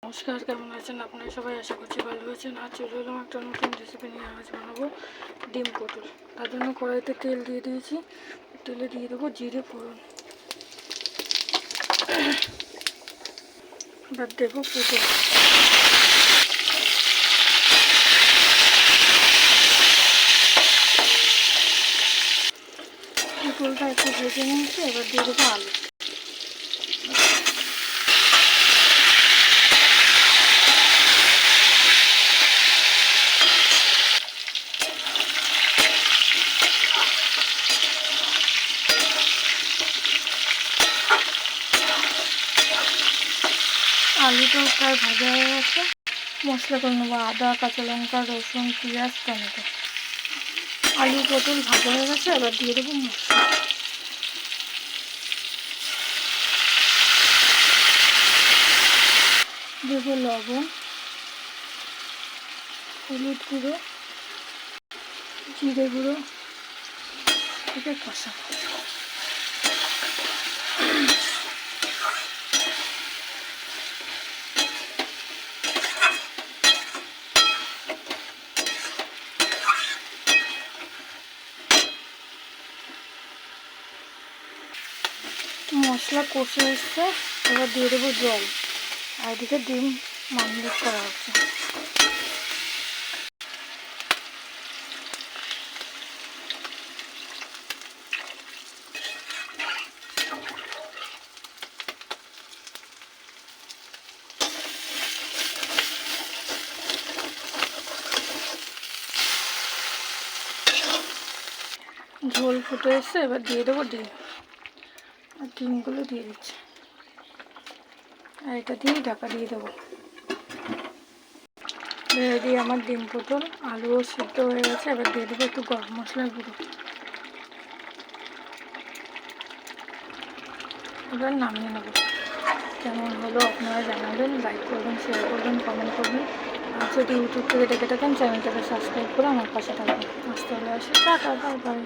নমস্কার, কেমন আছেন আপনারা সবাই? আশা করছি ভালো আছেন। আজ চলে এলাম একটা নতুন রেসিপি নিয়ে। আজ বানাবো ডিম পটল। তার জন্য কড়াইতে তেল দিয়ে দিয়েছি। তেলে দিয়ে দেবো জিরে ফোড়ন, এবার দেবো পটল। পটলটা একটু ভেজে নিয়েছি, এবার দিয়ে দেবো আলু। আলুটা প্রায় ভাজা হয়ে গেছে। মশলা করে নেবো আদা, কাঁচা লঙ্কা, রসুন, পেঁয়াজ, টমেটো। আলু পটল ভাজা হয়ে গেছে, এবার দিয়ে দেবো মশলা। দেবো লবণ, হলুদ গুঁড়ো, জিরে গুঁড়ো, থেকে কষা। মশলা কষে এসছে, এবার দিয়ে দেবো জল। আর এদিকে ডিম মারিনেট করা হচ্ছে। ঝোল ফুটে এসছে, এবার দিয়ে দেবো ডিম। আর ডিমগুলো দিয়ে দিচ্ছি, আর এটা দিয়ে ঢাকা দিয়ে দেবো। রেডি আমার ডিম পটল। আলুও সিদ্ধ হয়ে গেছে, এবার দিয়ে দেবো একটু গরম মশলার গুঁড়ো। এবার নামিয়ে নেবো। কেমন হলো আপনারা জানাবেন, লাইক করবেন, শেয়ার করবেন, কমেন্ট করবেন। আর যদি ইউটিউব থেকে দেখে থাকেন চ্যানেলটাকে সাবস্ক্রাইব করে আমার পাশে থাকবেন। আজ তাহলে আসি, টাটা, বাই বাই।